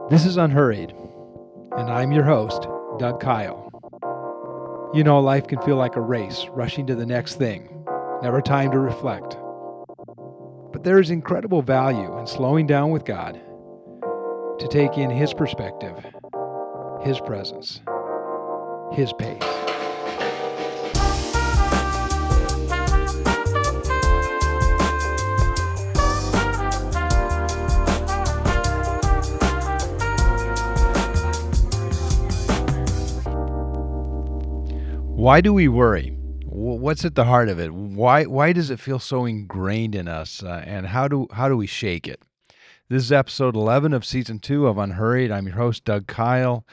This is Unhurried, and I'm your host, Doug Kyle. You know, life can feel like a race, rushing to the next thing, never time to reflect. But there is incredible value in slowing down with God to take in His perspective, His presence, His pace. Why do we worry? What's at the heart of it? Why does it feel so ingrained in us? And how do we shake it? This is episode 11 of season 2 of Unhurried. I'm your host, Doug Kyle,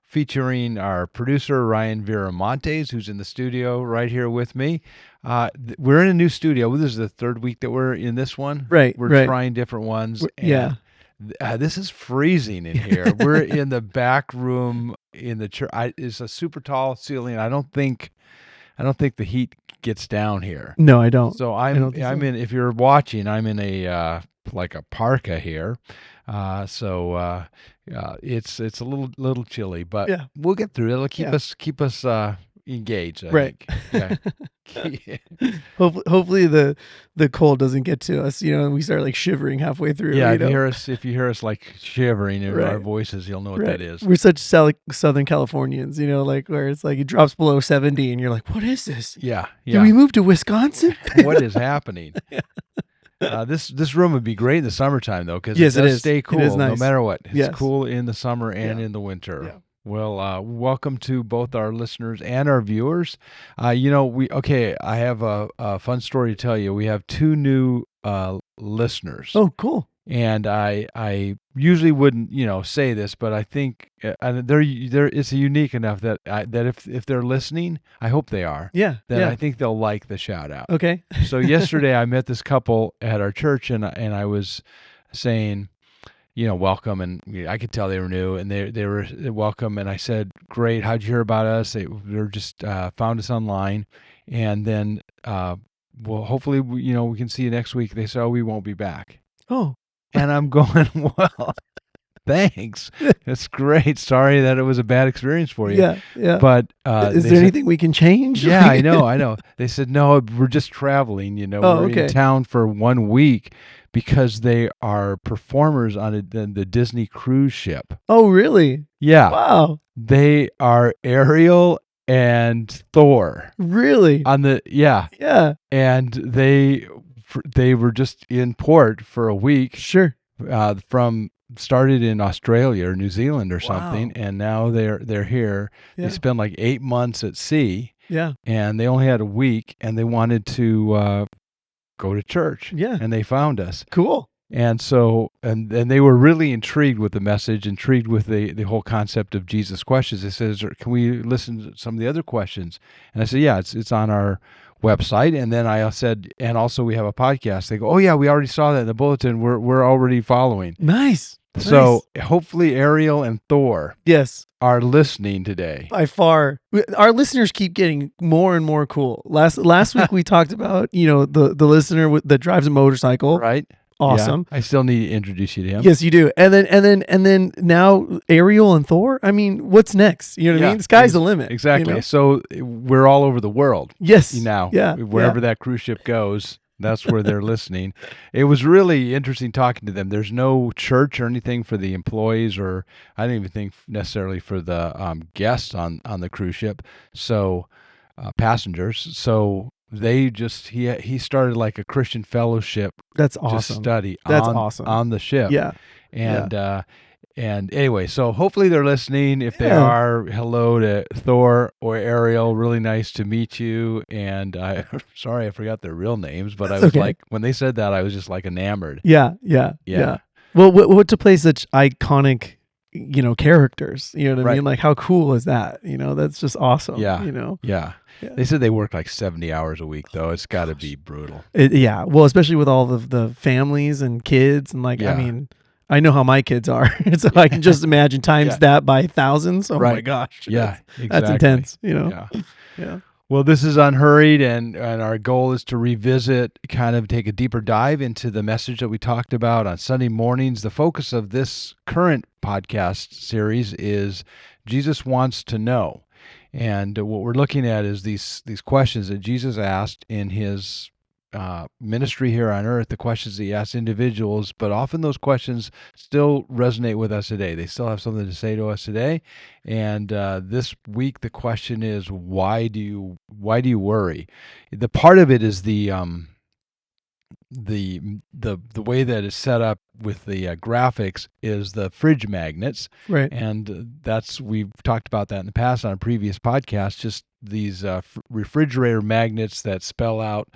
featuring our producer, Ryan Viramontes, who's in the studio right here with me. We're in a new studio. This is the third week that we're in this one. Right. We're trying different ones. Yeah. This is freezing in here. We're in the back room in the church. It's a super tall ceiling. I don't think the heat gets down here. No, I don't. So I'm in. If you're watching, I'm in a like a parka here. It's a little chilly, but Yeah. we'll get through it. It'll keep us engaged. I think. Yeah. Hopefully the cold doesn't get to us, and we start like shivering halfway through. Yeah, if you hear us like shivering in Right. our voices, you'll know what that is. We're such Southern Californians, like where it's like it drops below 70 and you're like, what is this? Yeah. Did we move to Wisconsin? What is happening? This room would be great in the summertime though, because Yes, it does is. stay cool It is nice. no matter what. It's Yes. cool in the summer and in the winter. Yeah. Well, welcome to both our listeners and our viewers. I have a fun story to tell you. We have 2 new listeners. Oh, cool. And I usually wouldn't, say this, but I think it's unique enough that if they're listening, I hope they are. Yeah. Then I think they'll like the shout out. Okay. So yesterday I met this couple at our church, and I was saying, welcome, and I could tell they were new, and they were welcome, and I said, great, how'd you hear about us? They're just found us online, and then hopefully we can see you next week. They said, oh, we won't be back. Oh. And I'm going, well, thanks. That's great. Sorry that it was a bad experience for you. Yeah. But is there anything we can change? Yeah, I know. They said, no, we're just traveling. We're in town for 1 week because they are performers on the Disney cruise ship. Oh, really? Yeah. Wow. They are Ariel and Thor. Really? Yeah. And they were just in port for a week. Sure. Started in Australia or New Zealand or Wow. something, and now they're here. Yeah. They spent like 8 months at sea. Yeah. And they only had a week, and they wanted to go to church. Yeah. And they found us. Cool. And so, and they were really intrigued with the message, intrigued with the whole concept of Jesus' questions. They said, can we listen to some of the other questions? And I said, yeah, it's on our website. And then I said, and also we have a podcast. They go, oh yeah, we already saw that in the bulletin. We're already following. Nice. So hopefully Ariel and Thor are listening today. By far. Our listeners keep getting more and more cool. Last week we talked about, the listener that drives a motorcycle. Right. Awesome. Yeah. I still need to introduce you to him. Yes, you do. And then now Ariel and Thor. I mean, what's next? You know what I mean? The sky's the limit. Exactly. So we're all over the world. Yes. Now. Yeah. Wherever that cruise ship goes, that's where they're listening. It was really interesting talking to them. There's no church or anything for the employees, or I didn't even think necessarily for the guests on the cruise ship. So passengers. So they just he started like a Christian fellowship. That's awesome. To study. That's awesome on the ship. Yeah. And anyway, so hopefully they're listening. If they are, hello to Thor or Ariel. Really nice to meet you. And sorry I forgot their real names, but That's I was okay. like, when they said that, I was just like enamored. Yeah. Well, what to play such iconic, characters. You know what I mean? Like, how cool is that? That's just awesome. Yeah. Yeah. They said they work like 70 hours a week, though. It's got to be brutal. Well, especially with all of the families and kids, and I mean, I know how my kids are, so I can just imagine times that by thousands. Oh my gosh. Yeah, exactly. That's intense. Yeah. Well, this is Unhurried, and our goal is to revisit, kind of take a deeper dive into the message that we talked about on Sunday mornings. The focus of this current podcast series is Jesus wants to know. And what we're looking at is these questions that Jesus asked in his ministry here on earth, the questions that he asked individuals, but often those questions still resonate with us today. They still have something to say to us today. And this week, the question is, why do you worry? The part of it is the way that it's set up with the graphics is the fridge magnets, Right. and we've talked about that in the past on a previous podcast. Just these refrigerator magnets that spell out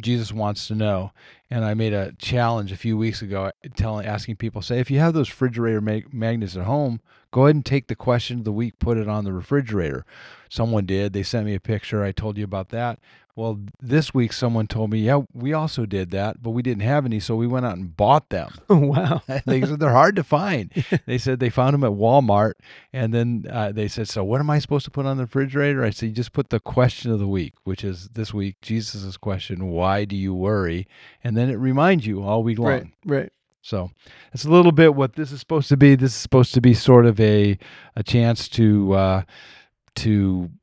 Jesus wants to know. And I made a challenge a few weeks ago, asking people, say, if you have those refrigerator magnets at home, go ahead and take the question of the week, put it on the refrigerator. Someone did. They sent me a picture. I told you about that. Well, this week someone told me, yeah, we also did that, but we didn't have any, so we went out and bought them. Oh, wow. They said they're hard to find. They said they found them at Walmart, and then they said, so what am I supposed to put on the refrigerator? I said, you just put the question of the week, which is this week, Jesus' question, why do you worry? And then it reminds you all week long. Right. So it's a little bit what this is supposed to be. This is supposed to be sort of a chance to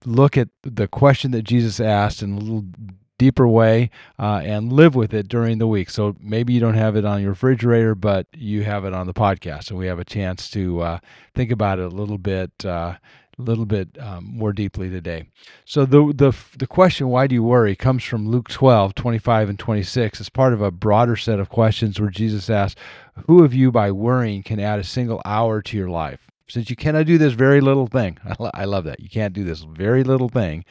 look at the question that Jesus asked in a little deeper way and live with it during the week. So maybe you don't have it on your refrigerator, but you have it on the podcast, and we have a chance to think about it a little bit more deeply today. So the question, why do you worry, comes from Luke 12:25 and 26. It's part of a broader set of questions where Jesus asks, who of you by worrying can add a single hour to your life? Since you cannot do this very little thing, I love that. You can't do this very little thing.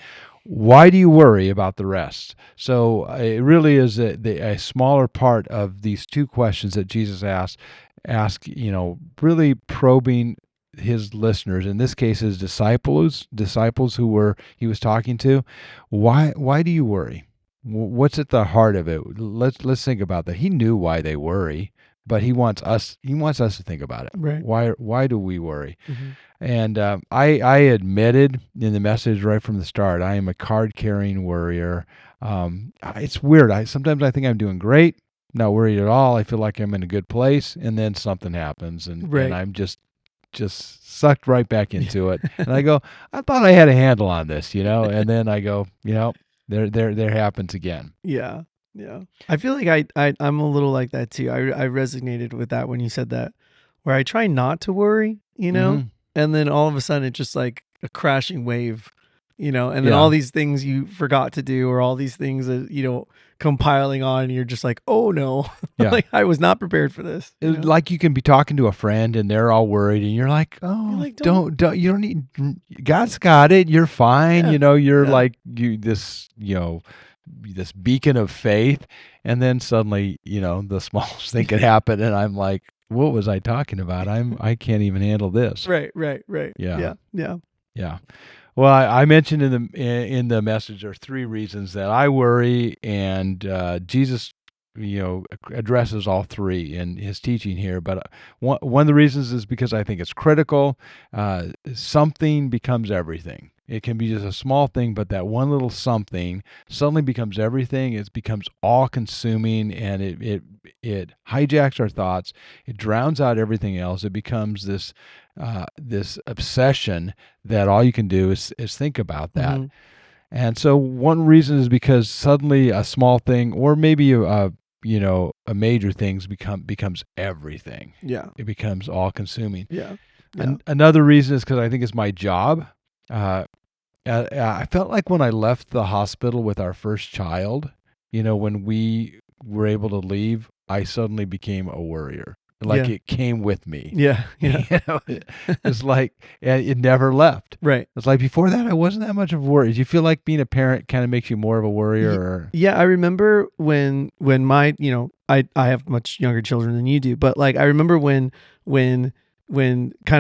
Why do you worry about the rest? So it really is a smaller part of these two questions that Jesus ask, really probing his listeners, in this case his disciples who he was talking to. Why do you worry? What's at the heart of it? Let's think about that. He knew why they worry, but he wants us to think about it. Right. Why do we worry? Mm-hmm. And I admitted in the message right from the start, I am a card-carrying worrier. It's weird. Sometimes I think I'm doing great, not worried at all. I feel like I'm in a good place, and then something happens, and I'm just sucked right back into it. And I go, I thought I had a handle on this, and then I go, there happens again. Yeah. I feel like I'm a little like that too. I resonated with that when you said that, where I try not to worry, Mm-hmm. and then all of a sudden it's just like a crashing wave, and then all these things you forgot to do, or all these things that, compiling on, and you're just like, oh no, like I was not prepared for this. Like you can be talking to a friend and they're all worried, and you're like, oh, you're like, don't, you don't need, God's got it. You're fine. You're like this beacon of faith, and then suddenly the smallest thing could happen, and I'm like, what was I talking about? I can't even handle this. Right. Yeah. Well, I mentioned in the message there are three reasons that I worry, and Jesus addresses all three in his teaching here. But one of the reasons is because I think it's critical. Something becomes everything. It can be just a small thing, but that one little something suddenly becomes everything. It becomes all-consuming, and it hijacks our thoughts. It drowns out everything else. It becomes this obsession that all you can do is think about that. Mm-hmm. And so one reason is because suddenly a small thing, or maybe a major thing, becomes everything. Yeah. It becomes all-consuming. Yeah. Another reason is because I think it's my job. I felt like when I left the hospital with our first child, when we were able to leave, I suddenly became a worrier. Like it came with me. Yeah. It's like it never left. Right. It's like before that, I wasn't that much of a worry. Do you feel like being a parent kind of makes you more of a worrier? Or? Yeah, I remember when my, I have much younger children than you do, but like I remember when kind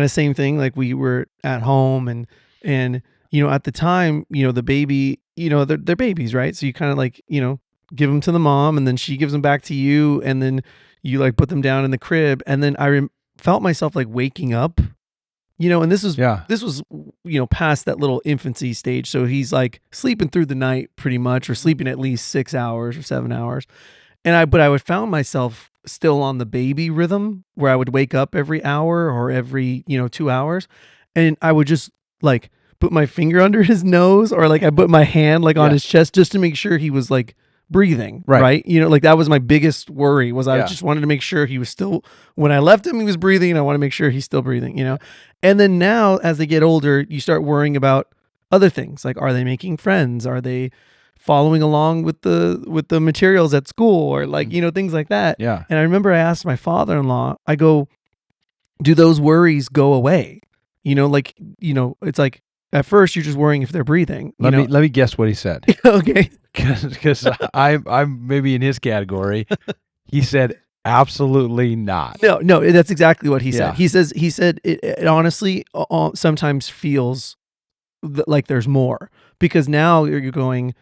of same thing, like we were at home and at the time, the baby, they're babies, right? So you kind of like, give them to the mom, and then she gives them back to you, and then you like put them down in the crib, and then I felt myself like waking up And this was Yeah. past that little infancy stage. So he's like sleeping through the night pretty much, or sleeping at least 6 hours or 7 hours. But I would found myself still on the baby rhythm where I would wake up every hour or every 2 hours, and I would just like put my finger under his nose, or like I put my hand like on Yeah. his chest just to make sure he was like breathing. Right. Right. Like that was my biggest worry, was I Yeah. just wanted to make sure he was still, when I left him, he was breathing, and I want to make sure he's still breathing. And then now as they get older, you start worrying about other things, like, are they making friends? Are they following along with the materials at school, or like things like that. Yeah. And I remember I asked my father-in-law, I go, do those worries go away? It's like at first you're just worrying if they're breathing. Let me guess what he said. Okay. Because I'm maybe in his category. He said absolutely not. No, that's exactly what he said. Yeah. He said it honestly sometimes feels like there's more, because now you're going,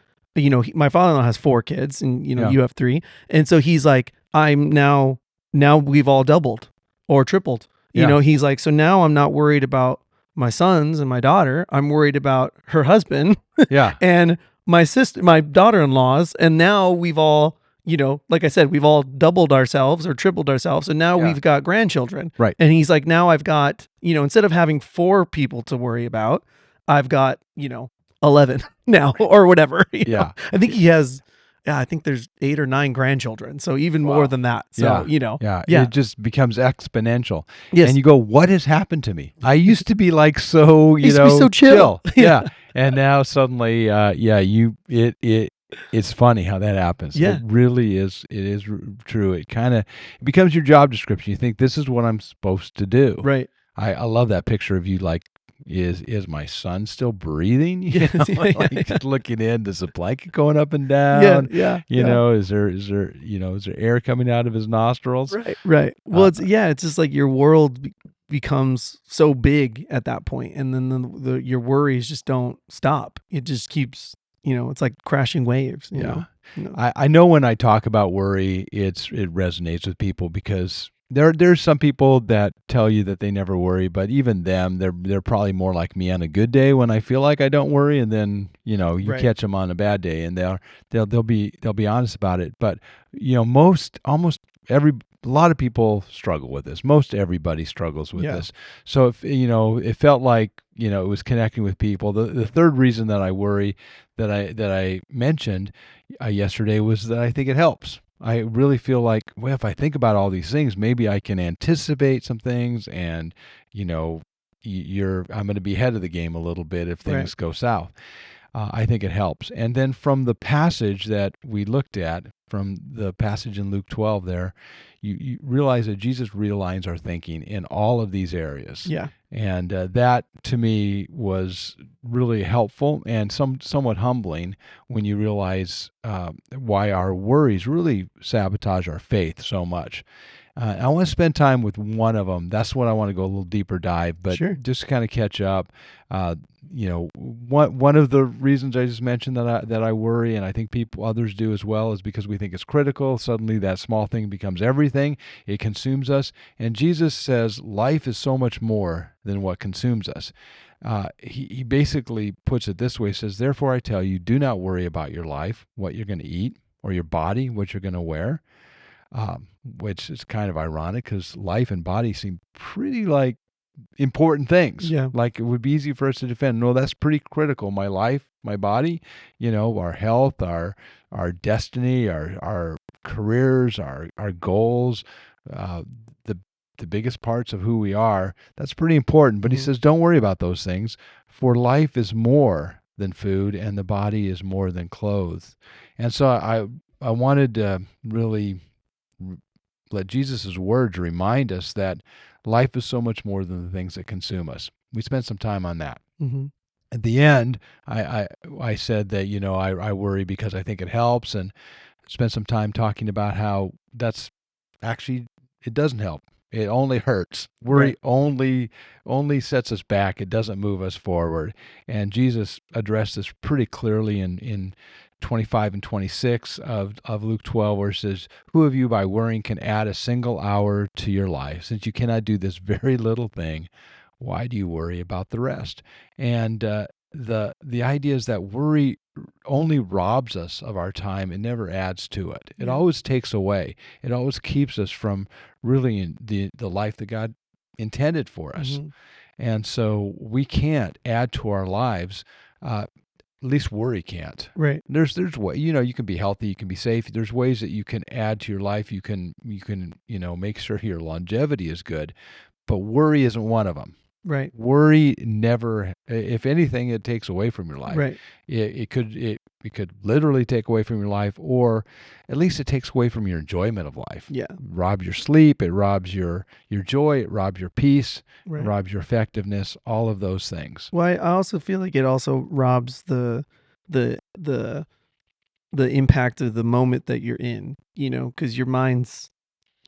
my father-in-law has 4 kids, and Yeah. you have 3, and so he's like, I'm now we've all doubled or tripled. Yeah. He's like, so now I'm not worried about my sons and my daughter. I'm worried about her husband Yeah. and my daughter-in-laws, and now we've all, like I said, we've all doubled ourselves or tripled ourselves, and now Yeah. we've got grandchildren. Right. And he's like, now I've got, instead of having 4 people to worry about, I've got, 11 now, or whatever. Yeah. I think he has, I think there's 8 or 9 grandchildren. So even more than that. So, Yeah. Yeah. It just becomes exponential. Yes. And you go, what has happened to me? I used to be like so, Used to be so chill. Yeah. And now suddenly, it's funny how that happens. Yeah. It really is. It is true. It becomes your job description. You think, this is what I'm supposed to do. Right. I love that picture of you, like, is my son still breathing? Just looking in, is the blanket going up and down? Yeah. Is there air coming out of his nostrils? Right. Well, it's just like your world becomes so big at that point, and then your worries just don't stop. It just keeps, it's like crashing waves. Yeah. I know when I talk about worry, it resonates with people, because there's some people that tell you that they never worry, but even them, they're probably more like me on a good day when I feel like I don't worry, and then you Right. catch them on a bad day, and they'll be honest about it. But a lot of people struggle with this. Most everybody struggles with this. So if it felt like it was connecting with people. The third reason that I worry, that I mentioned yesterday, was that I think it helps. I really feel like, well, if I think about all these things, maybe I can anticipate some things, and I'm going to be ahead of the game a little bit if things go south. I think it helps. And then from the passage that we looked at, from the passage in Luke 12 there, you realize that Jesus realigns our thinking in all of these areas. Yeah. And that, to me, was really helpful and somewhat humbling, when you realize why our worries really sabotage our faith so much. I want to spend time with one of them. That's what I want to go a little deeper dive, but Sure. just to kind of catch up. One of the reasons I just mentioned that I worry, and I think others do as well, is because we think it's critical. Suddenly that small thing becomes everything. It consumes us. And Jesus says life is so much more than what consumes us. He basically puts it this way. He says, therefore I tell you, do not worry about your life, what you're going to eat, or your body, what you're going to wear. Which is kind of ironic, because life and body seem pretty like important things. Yeah. Like it would be easy for us to defend. No, that's pretty critical. My life, my body, our health, our destiny, our careers, our goals, the biggest parts of who we are. That's pretty important. But he says, don't worry about those things, for life is more than food, and the body is more than clothes. And so I wanted to really let Jesus' words remind us that life is so much more than the things that consume us. We spent some time on that. Mm-hmm. At the end, I said that, I worry because I think it helps, and spent some time talking about how that's actually, it doesn't help. It only hurts. Worry only sets us back. It doesn't move us forward. And Jesus addressed this pretty clearly in 25 and 26 of Luke 12, where it says, who of you by worrying can add a single hour to your life? Since you cannot do this very little thing, why do you worry about the rest? And the idea is that worry only robs us of our time. It never adds to it. It Yeah. always takes away. It always keeps us from really in the life that God intended for us. Mhm. And so we can't add to our lives. At least worry can't. Right. There's way, you can be healthy, you can be safe. There's ways that you can add to your life. You can make sure your longevity is good, but worry isn't one of them. Right. Worry never, if anything, it takes away from your life. Right. It could literally take away from your life, or at least it takes away from your enjoyment of life. Yeah. Robs your sleep, it robs your joy, it robs your peace, Right. it robs your effectiveness, all of those things. Well, I also feel like it also robs the the impact of the moment that you're in, because your mind's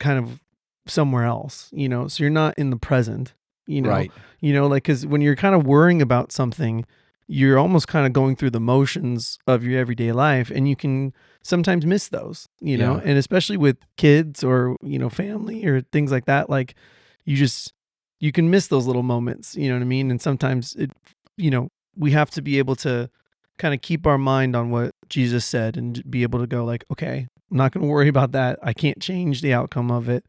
kind of somewhere else, so you're not in the present, Right. like, because when you're kind of worrying about something, you're almost kind of going through the motions of your everyday life, and you can sometimes miss those, Yeah. and especially with kids or, family or things like that, like you can miss those little moments, you know what I mean? And sometimes we have to be able to kind of keep our mind on what Jesus said and be able to go like, okay, I'm not going to worry about that. I can't change the outcome of it.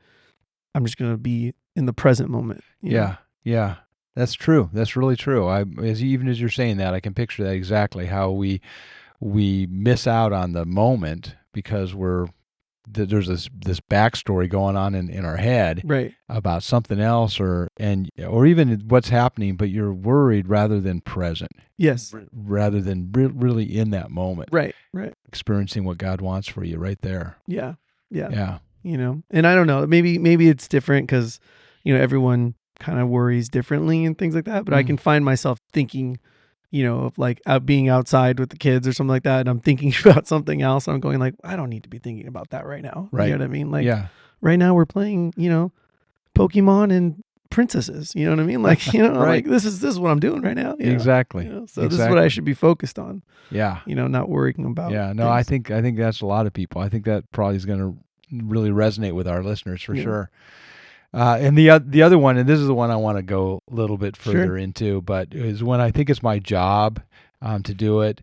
I'm just going to be in the present moment. Yeah. Yeah. That's true. That's really true. Even as you're saying that, I can picture that exactly, how we miss out on the moment because there's this backstory going on in our head Right. about something else or even what's happening, but you're worried rather than present. Yes. Rather than really in that moment. Right. Right. Experiencing what God wants for you right there. Yeah. Yeah. Yeah. And I don't know, maybe it's different because, everyone kind of worries differently and things like that. But I can find myself thinking, of like being outside with the kids or something like that. And I'm thinking about something else. And I'm going like, I don't need to be thinking about that right now. Right. You know what I mean? Like, yeah. right now we're playing, Pokemon and princesses. You know what I mean? Like, Right. like this is what I'm doing right now. Exactly. So this is what I should be focused on. Yeah. Not worrying about. Yeah. No, I think that's a lot of people. I think that probably is going to really resonate with our listeners for sure. And the other one, and this is the one I want to go a little bit further into, but is when I think it's my job to do it.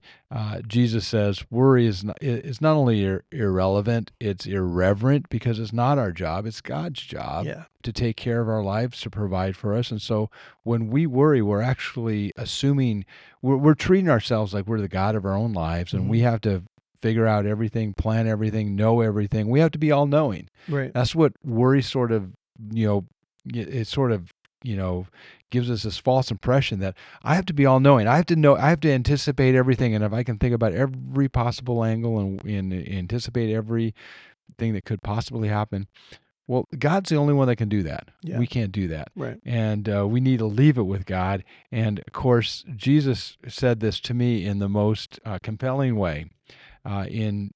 Jesus says worry is not only irrelevant, it's irreverent because it's not our job. It's God's job to take care of our lives, to provide for us. And so when we worry, we're actually assuming we're treating ourselves like we're the God of our own lives, and we have to figure out everything, plan everything, know everything. We have to be all knowing. Right. That's what worry sort of, it sort of, gives us this false impression that I have to be all knowing. I have to know, I have to anticipate everything. And if I can think about every possible angle and anticipate everything that could possibly happen, well, God's the only one that can do that. Yeah. We can't do that. Right. And we need to leave it with God. And of course, Jesus said this to me in the most compelling way. In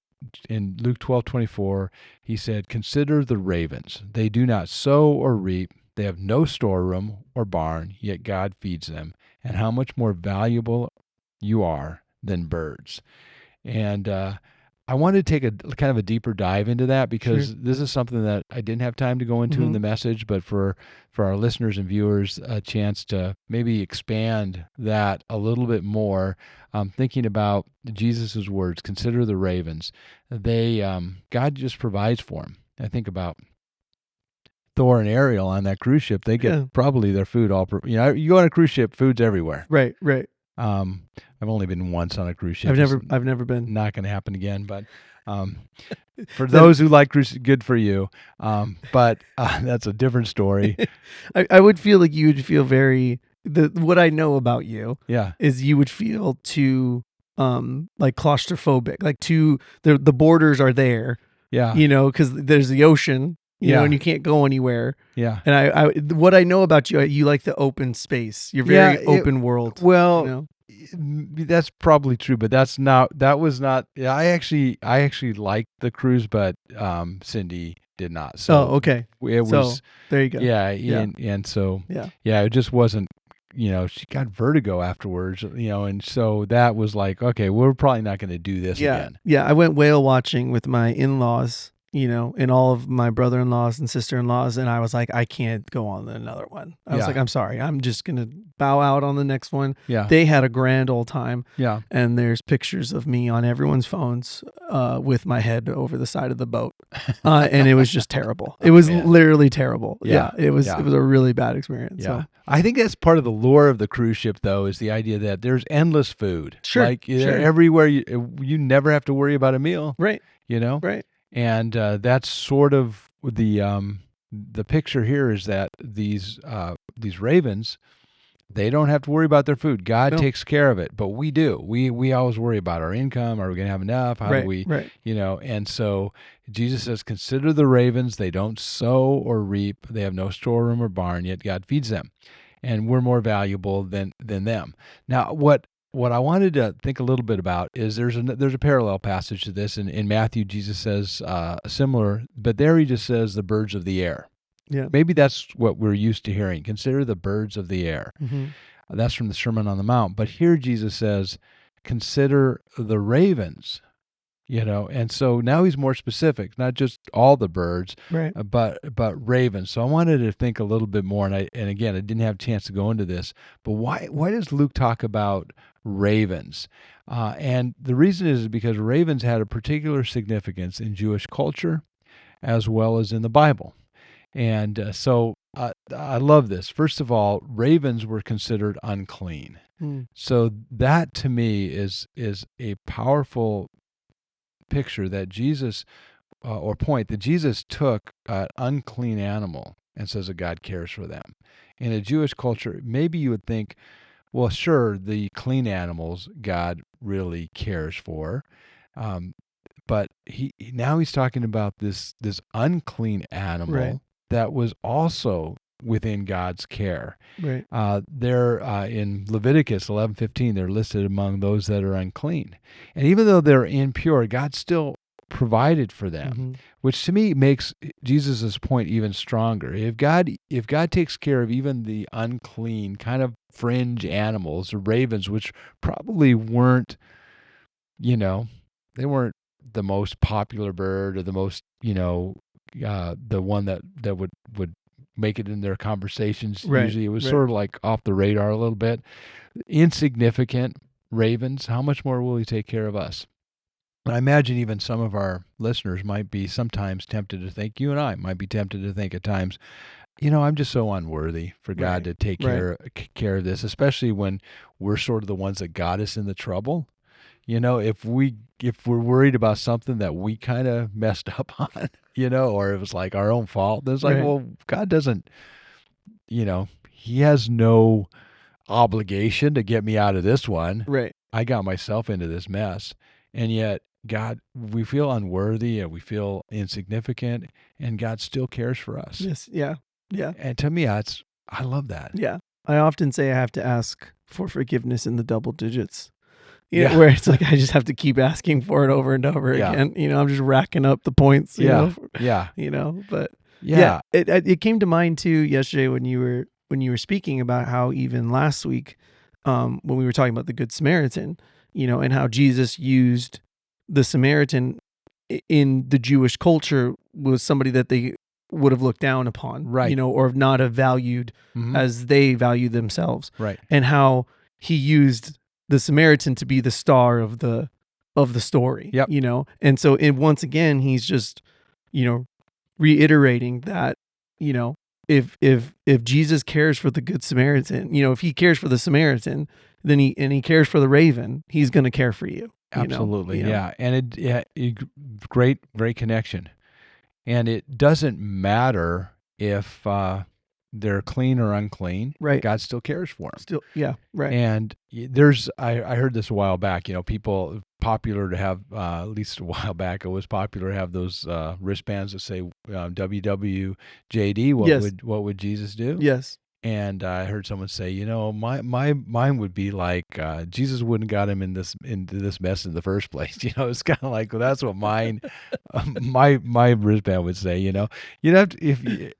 Luke 12:24, he said, "Consider the ravens. They do not sow or reap. They have no storeroom or barn, yet God feeds them. And how much more valuable you are than birds." And I wanted to take a kind of a deeper dive into that because this is something that I didn't have time to go into in the message, but for our listeners and viewers, a chance to maybe expand that a little bit more. Thinking about Jesus's words, "Consider the ravens." They God just provides for them. I think about Thor and Ariel on that cruise ship. They get probably their food all. You go on a cruise ship, food's everywhere. Right. Right. I've only been once on a cruise ship. I've never been. Not going to happen again. But for those who like cruise, good for you. But that's a different story. I would feel like you would feel very. What I know about you, is you would feel too like claustrophobic, like the borders are there. Yeah. Because there's the ocean. And you can't go anywhere. Yeah. And what I know about you, you like the open space. You're very open world. Well, that's probably true, but that was not. I actually liked the cruise, but Cindy did not. So okay. It was. So, there you go. Yeah. And so it just wasn't. She got vertigo afterwards. And so that was like, okay, we're probably not going to do this again. Yeah. I went whale watching with my in-laws. and all of my brother-in-laws and sister-in-laws, and I was like, I can't go on another one. I was Yeah. like, I'm sorry, I'm just gonna bow out on the next one. Yeah. They had a grand old time, Yeah. and there's pictures of me on everyone's phones with my head over the side of the boat, and it was just terrible. It was man. literally terrible. Yeah. It was Yeah. it was a really bad experience. Yeah. So I think that's part of the lure of the cruise ship, though, is the idea that there's endless food. Sure, Like sure. everywhere, you never have to worry about a meal. right, You know. right, And that's sort of the picture here is that these ravens, they don't have to worry about their food. God No. takes care of it, but we do. We always worry about our income. Are we going to have enough? How do we, right. And so Jesus says, consider the ravens. They don't sow or reap. They have no storeroom or barn, yet God feeds them. And we're more valuable than them. Now, what I wanted to think a little bit about is there's a parallel passage to this. In Matthew, Jesus says similar, but there he just says the birds of the air. Yeah. Maybe that's what we're used to hearing. Consider the birds of the air. Mm-hmm. That's from the Sermon on the Mount. But here Jesus says, consider the ravens. And so now he's more specific, not just all the birds, Right. but ravens. So I wanted to think a little bit more, and again, I didn't have a chance to go into this, but why does Luke talk about ravens? And the reason is because ravens had a particular significance in Jewish culture as well as in the Bible. And so I love this. First of all, ravens were considered unclean. So that to me is a powerful picture that Jesus, or point that Jesus took an unclean animal and says that God cares for them. In a Jewish culture, maybe you would think, well, sure, the clean animals God really cares for, but now he's talking about this unclean animal Right. that was also within God's care. Right. They're in Leviticus 11:15. They're listed among those that are unclean, and even though they're impure, God still provided for them, Mm-hmm. which to me makes Jesus's point even stronger. If God takes care of even the unclean kind of fringe animals, the ravens, which probably weren't, they weren't the most popular bird or the most, the one that would make it in their conversations. Right, Usually it was right. sort of like off the radar a little bit. Insignificant ravens, how much more will he take care of us? I imagine even some of our listeners might be sometimes tempted to think, you and I might be tempted to think at times, I'm just so unworthy for God to take care of this, especially when we're sort of the ones that got us in the trouble. If we're worried about something that we kind of messed up on, or it was like our own fault, then it's like, well, God doesn't, he has no obligation to get me out of this one. Right. I got myself into this mess. And yet, God, we feel unworthy and we feel insignificant, and God still cares for us. Yes. Yeah. Yeah. And to me, I love that. Yeah. I often say I have to ask for forgiveness in the double digits. Yeah. Where it's like I just have to keep asking for it over and over again. I'm just racking up the points. Yeah. But Yeah. it came to mind too yesterday when you were speaking about how even last week, when we were talking about the Good Samaritan, and how Jesus used the Samaritan in the Jewish culture was somebody that they would have looked down upon, Right. or not have valued as they value themselves, Right. and how he used the Samaritan to be the star of the story. Yep. And so once again he's just reiterating that if Jesus cares for the Good Samaritan, if he cares for the Samaritan, then he cares for the raven, he's going to care for you. Absolutely. Yeah. And great connection. And it doesn't matter if they're clean or unclean. Right. God still cares for them. Still, yeah, right. And I heard this a while back, people, popular to have, at least a while back, it was popular to have those wristbands that say WWJD, what would Jesus do? Yes. And I heard someone say, mine would be like, Jesus wouldn't got him into this mess in the first place. It's kind of like, well, that's what mine, my wristband would say. You have to,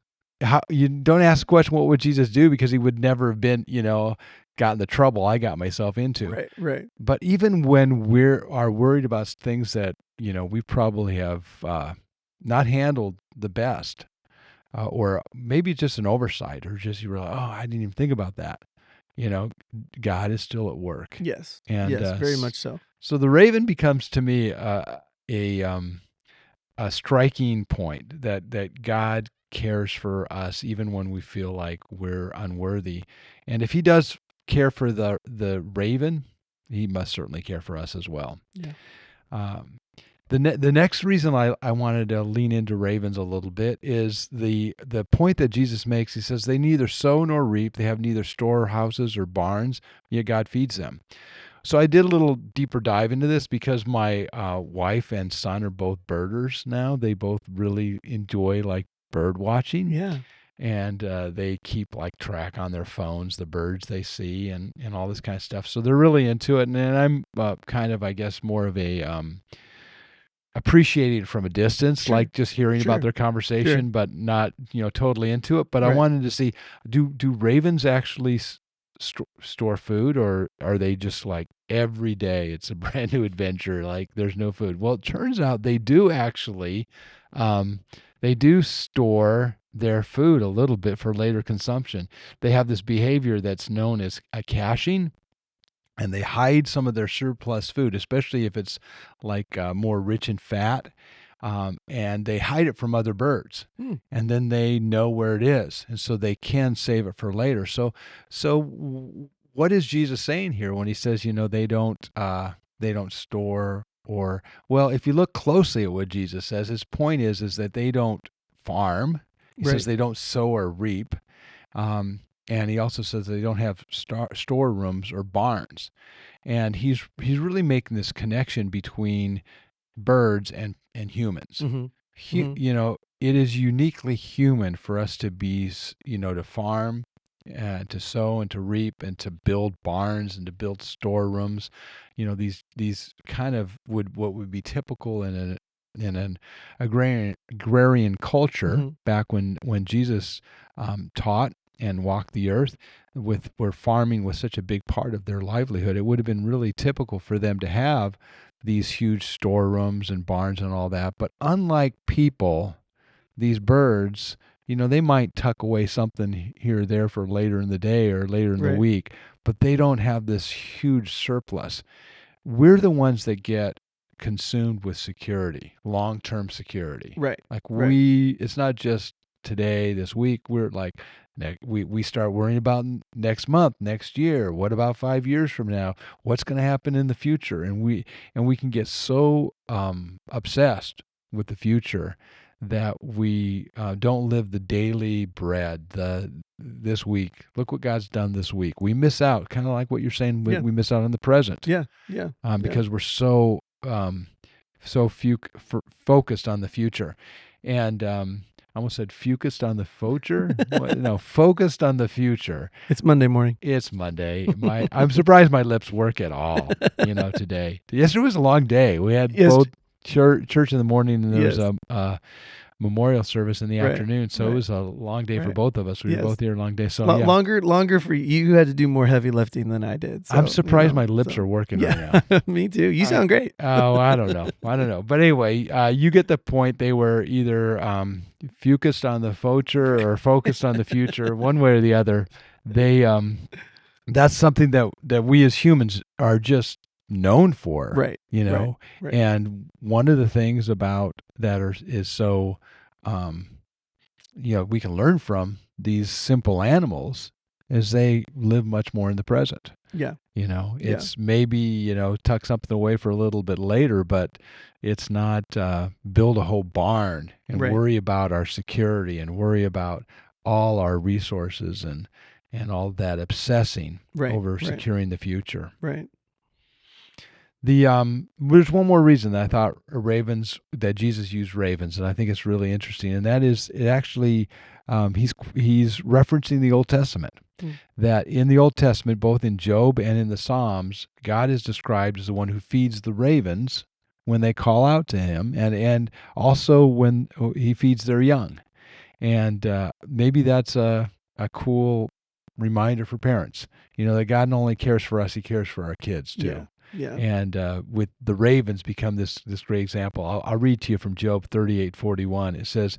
you don't ask the question, what would Jesus do? Because he would never have been, gotten the trouble I got myself into. Right. But even when we are worried about things that we probably have not handled the best, or maybe just an oversight, or just you realize, oh, I didn't even think about that. God is still at work, Yes. and Yes, very much so. so the raven becomes to me a striking point that God cares for us even when we feel like we're unworthy. And if he does care for the raven, he must certainly care for us as well. Yeah. The next reason I wanted to lean into ravens a little bit is the point that Jesus makes. He says they neither sow nor reap, they have neither storehouses or barns, yet God feeds them. So I did a little deeper dive into this because my wife and son are both birders now. They both really enjoy like bird watching. Yeah. And they keep like track on their phones, the birds they see and all this kind of stuff. So they're really into it. And I'm kind of, I guess, more of a appreciating it from a distance, Sure. like just hearing Sure. about their conversation, Sure. but not, totally into it. But I Right. wanted to see, do ravens actually store food, or are they just like every day it's a brand new adventure, like there's no food? Well, it turns out they do actually, they do store their food a little bit for later consumption. They have this behavior that's known as a caching, and they hide some of their surplus food, especially if it's like more rich in fat, and they hide it from other birds, and then they know where it is, and so they can save it for later. What is Jesus saying here when he says, they don't store, or, well, if you look closely at what Jesus says, his point is that they don't farm. He Right. says they don't sow or reap. And he also says they don't have storerooms or barns. And he's really making this connection between birds and humans. Mm-hmm. Mm-hmm. It is uniquely human for us to be, to farm, to sow and to reap and to build barns and to build storerooms. These kind of what would be typical in an agrarian culture Mm-hmm. back when Jesus taught and walked the earth, where farming was such a big part of their livelihood. It would have been really typical for them to have these huge storerooms and barns and all that. But unlike people, these birds, they might tuck away something here or there for later in the day or later in the Right. week, but they don't have this huge surplus. We're the ones that get consumed with security, long-term security. Right. Like Right. it's not just today, this week. We're like, we start worrying about next month, next year. What about 5 years from now? What's going to happen in the future? And we can get so obsessed with the future that we don't live the daily bread. This week, look what God's done this week. We miss out, kind of like what you're saying. Yeah. We miss out on the present. Yeah. Yeah. Because we're so focused on the future, and I almost said focused on the future. No, focused on the future. It's Monday morning. It's Monday. I'm surprised my lips work at all. Today. Yesterday was a long day. We had both church in the morning, and there was a memorial service in the afternoon, so it was a long day for both of us. We were both here a long day, so longer for you. You had to do more heavy lifting than I did. So, I'm surprised my lips are working right now. Me too. You sound great. I don't know. But anyway, you get the point. They were either focused on the future or focused on the future, one way or the other. They that's something that we as humans are just known for, right? Right. And one of the things about that is so we can learn from these simple animals is they live much more in the present. Yeah. It's maybe tuck something away for a little bit later, but it's not build a whole barn and worry about our security and worry about all our resources and all that obsessing over securing the future. Right. There's one more reason that I thought that Jesus used ravens, and I think it's really interesting, and that is it actually he's referencing the Old Testament. That in the Old Testament, both in Job and in the Psalms, God is described as the one who feeds the ravens when they call out to him, and also when he feeds their young. And maybe that's a cool reminder for parents, that God not only cares for us, he cares for our kids too. Yeah. And with the ravens become this great example. I'll read to you from Job 38:41. It says,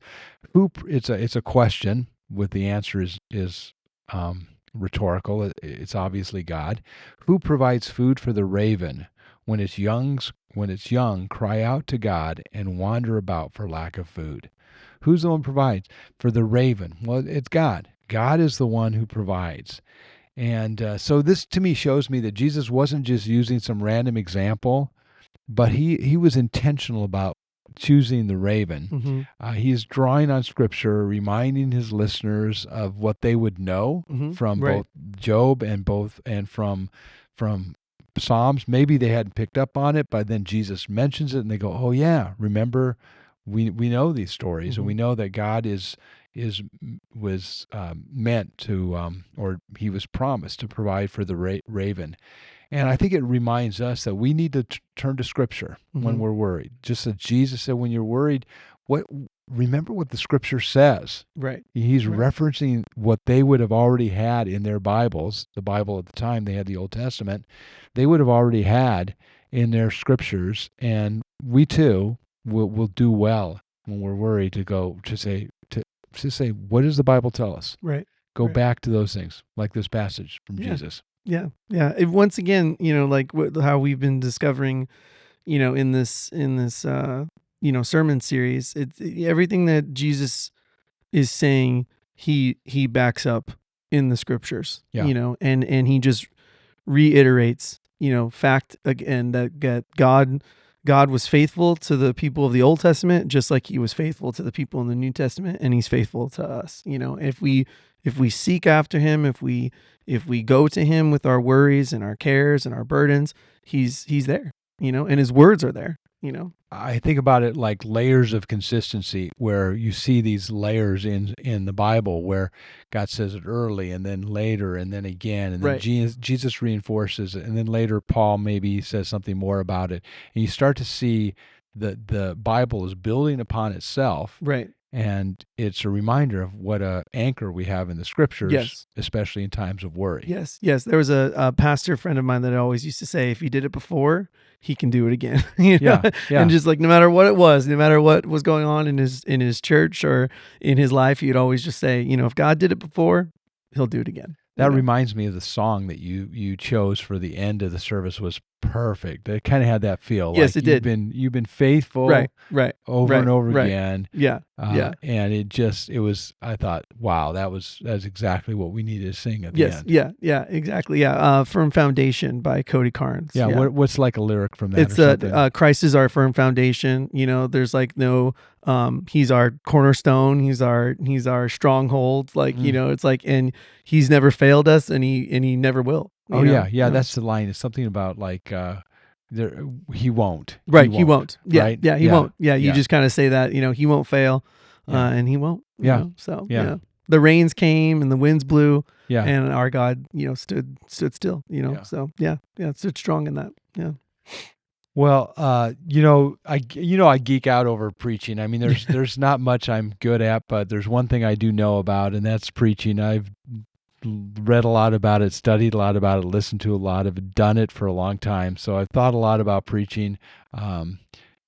It's a question with the answer is rhetorical. It's obviously God. Who provides food for the raven when its young cry out to God and wander about for lack of food? Who's the one who provides for the raven? Well, it's God. God is the one who provides. And so this to me shows me that Jesus wasn't just using some random example, but he was intentional about choosing the raven. Mm-hmm. He's drawing on Scripture, reminding his listeners of what they would know Mm-hmm. from Right. both Job and from Psalms. Maybe they hadn't picked up on it, but then Jesus mentions it, and they go, "Oh yeah, remember, we know these stories, and Mm-hmm. we know that God was meant to, or he was promised to provide for the raven." And I think it reminds us that we need to turn to Scripture when Mm-hmm. we're worried. Just as Jesus said, when you're worried, what remember what the Scripture says. Right. He's Right. referencing what they would have already had in their Bibles. The Bible at the time, they had the Old Testament. They would have already had in their Scriptures, and we too will do well when we're worried to say, what does the Bible tell us? Right. Go Right. back to those things, like this passage from Yeah. Jesus. Yeah. Yeah. Once again, like how we've been discovering, in this sermon series, it's everything that Jesus is saying, he backs up in the scriptures, Yeah. and he just reiterates, fact again, that God was faithful to the people of the Old Testament, just like he was faithful to the people in the New Testament, and he's faithful to us. If we seek after him, if we go to him with our worries and our cares and our burdens, he's there, and his words are there, I think about it like layers of consistency, where you see these layers in the Bible where God says it early and then later and then again, and then Right. Jesus reinforces it, and then later Paul maybe says something more about it, and you start to see that the Bible is building upon itself, Right. and it's a reminder of what a anchor we have in the Scriptures, Yes. especially in times of worry. Yes. Yes. There was a pastor friend of mine that always used to say, if he did it before, he can do it again. Yeah, yeah. And just like, no matter what it was, no matter what was going on in his church or in his life, he'd always just say, if God did it before, he'll do it again. That reminds me of the song that you chose for the end of the service was perfect. It kind of had that feel. Yes, like it did. You've been faithful Right. over and over right. again. Yeah. Yeah. And it was, I thought, wow, that's exactly what we needed to sing at the Yes. end. Yeah. Yeah. Exactly. Yeah. Firm Foundation by Cody Carnes. Yeah. What's like a lyric from that? It's or something? Christ is our firm foundation. There's like no, he's our cornerstone. He's our stronghold. Like, it's like, and he's never failed us, and he never will. Oh yeah. That's the line. It's something about like, there, he won't. Right. He won't. Yeah. Right? Yeah. He won't. Yeah. You Yeah. just kind of say that, he won't fail, Yeah. and he won't. Yeah. So Yeah. yeah. The rains came and the winds blew, Yeah. and our God, stood still. Yeah. So yeah. Stood strong in that. Yeah. Well, I geek out over preaching. I mean, there's not much I'm good at, but there's one thing I do know about, and that's preaching. I've read a lot about it, studied a lot about it, listened to a lot of it, done it for a long time. So I've thought a lot about preaching.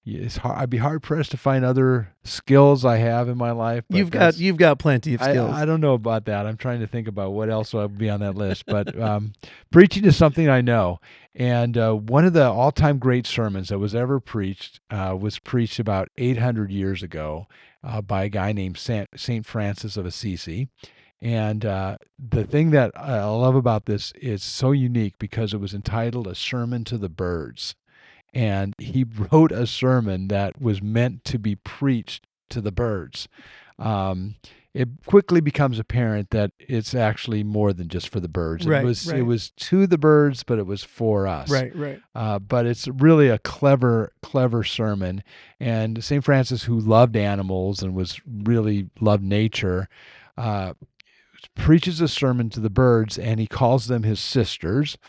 It's hard. I'd be hard pressed to find other skills I have in my life. But You've got plenty of skills. I don't know about that. I'm trying to think about what else would be on that list. But preaching is something I know. And one of the all-time great sermons that was ever preached was preached about 800 years ago by a guy named Saint Francis of Assisi. And the thing that I love about this is so unique because it was entitled A Sermon to the Birds. And he wrote a sermon that was meant to be preached to the birds. It quickly becomes apparent that it's actually more than just for the birds. Right, It was to the birds, but it was for us. Right. But it's really a clever sermon. And St. Francis, who loved animals and loved nature, preaches a sermon to the birds, and he calls them his sisters.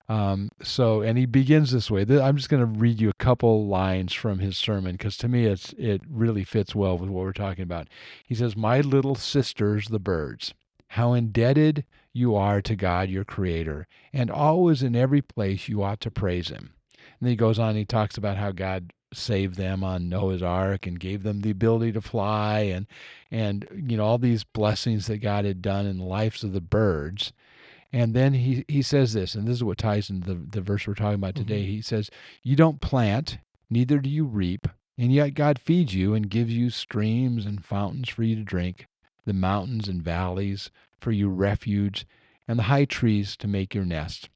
And he begins this way. I'm just going to read you a couple lines from his sermon because to me it really fits well with what we're talking about. He says, "My little sisters, the birds, how indebted you are to God, your creator, and always in every place you ought to praise him. And then he goes on and he talks about how God saved them on Noah's Ark and gave them the ability to fly, and all these blessings that God had done in the lives of the birds. And then he says this, and this is what ties into the verse we're talking about today. Mm-hmm. He says, "You don't plant, neither do you reap, and yet God feeds you and gives you streams and fountains for you to drink, the mountains and valleys for your refuge, and the high trees to make your nest.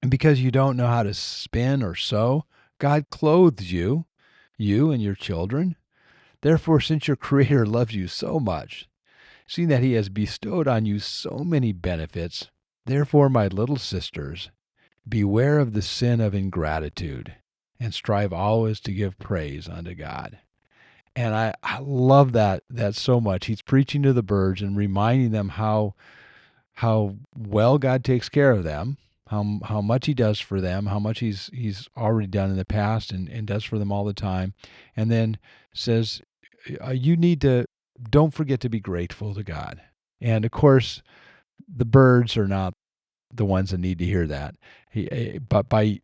And because you don't know how to spin or sew, God clothes you, you and your children. Therefore, since your Creator loves you so much, seeing that He has bestowed on you so many benefits, therefore, my little sisters, beware of the sin of ingratitude, and strive always to give praise unto God." And I love that so much. He's preaching to the birds and reminding them how well God takes care of them, how much He does for them, how much He's already done in the past and does for them all the time, and then says, you need to don't forget to be grateful to God. And of course, the birds are not the ones that need to hear that. But by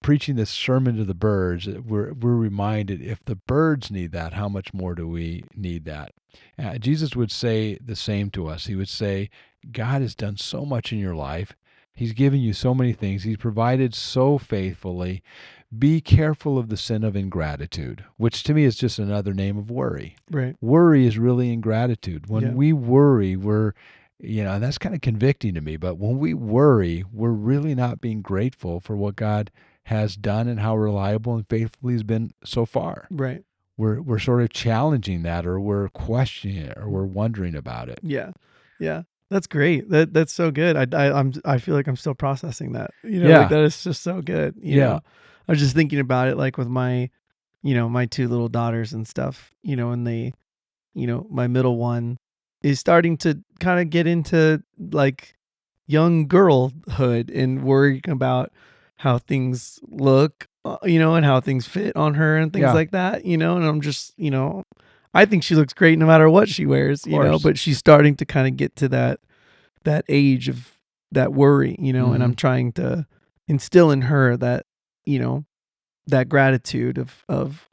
preaching this sermon to the birds, we're reminded, if the birds need that, how much more do we need that? Jesus would say the same to us. He would say, God has done so much in your life. He's given you so many things. He's provided so faithfully. Be careful of the sin of ingratitude, which to me is just another name of worry. Right. Worry is really ingratitude. When Yeah. we worry, and that's kind of convicting to me, but when we worry, we're really not being grateful for what God has done and how reliable and faithful He's been so far. Right. We're sort of challenging that, or we're questioning it, or we're wondering about it. Yeah. Yeah. That's great. That's so good. I feel like I'm still processing that. Yeah. Like that is just so good. Yeah. I was just thinking about it, like with my, my two little daughters and stuff, and they, my middle one is starting to kind of get into like young girlhood and worrying about how things look, and how things fit on her and things Yeah. like that, and I'm just, I think she looks great no matter what she wears, course. but she's starting to kind of get to that age of that worry, and I'm trying to instill in her that, that gratitude of,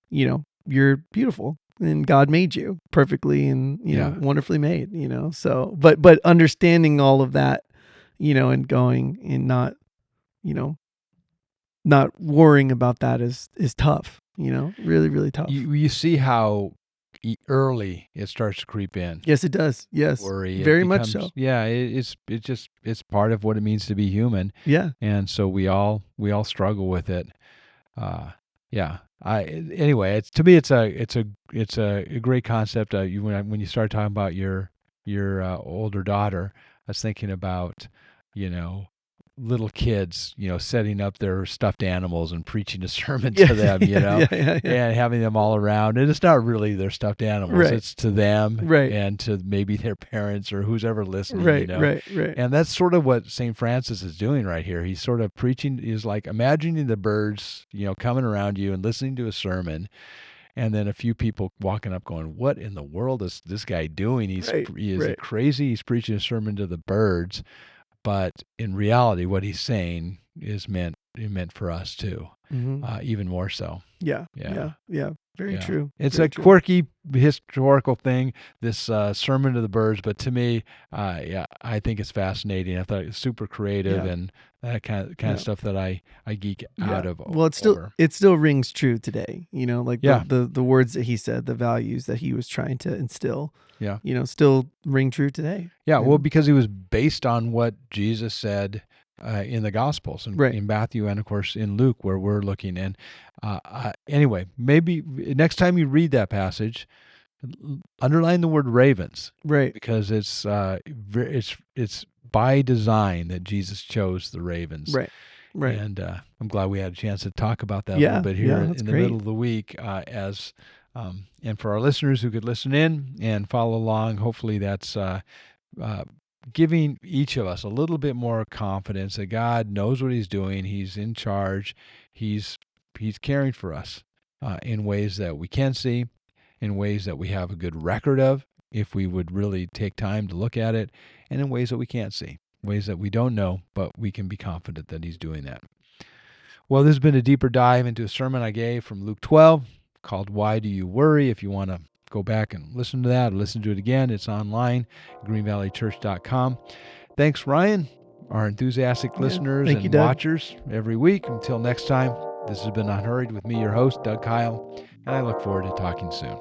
you're beautiful and God made you perfectly and, Yeah. wonderfully made, so, but understanding all of that, and going and not, not worrying about that is tough, really, really tough. You see how early it starts to creep in. Yes, it does. Yes. Worry. Very much so. Yeah, it's part of what it means to be human. Yeah. And so we all struggle with it. Yeah. Anyway, to me it's a great concept. When you start talking about your older daughter, I was thinking about, little kids, setting up their stuffed animals and preaching a sermon to them, Yeah. and having them all around. And it's not really their stuffed animals; Right. it's to them, Right. and to maybe their parents or who's ever listening. Right. Right. And that's sort of what St. Francis is doing right here. He's sort of preaching, is like imagining the birds, coming around you and listening to a sermon, and then a few people walking up going, what in the world is this guy doing? He is crazy. He's preaching a sermon to the birds. But in reality, what he's saying is meant for us too, even more so. Yeah. Very true. It's Very a true. quirky historical thing, this sermon to the birds, but to me, I think it's fascinating. I thought it was super creative and that kind of stuff that I geek out of. Well, it still rings true today. Like the words that he said, the values that he was trying to instill. Yeah. Still ring true today. Yeah. Well, because he was based on what Jesus said in the Gospels, and in Matthew, and of course in Luke, where we're looking. And anyway, maybe next time you read that passage, underline the word ravens, right? Because it's by design that Jesus chose the ravens, right? And I'm glad we had a chance to talk about that a little bit here in the middle of the week, and for our listeners who could listen in and follow along. Hopefully, that's giving each of us a little bit more confidence that God knows what He's doing. He's in charge. He's caring for us in ways that we can see, in ways that we have a good record of, if we would really take time to look at it, and in ways that we can't see, ways that we don't know, but we can be confident that He's doing that. Well, this has been a deeper dive into a sermon I gave from Luke 12 called Why Do You Worry? If you want to go back and listen to that or listen to it again, it's online, greenvalleychurch.com. Thanks, Ryan, our enthusiastic listeners Thank you, and Doug. watchers every week. Until next time, this has been Unhurried with me, your host, Doug Kyle, and I look forward to talking soon.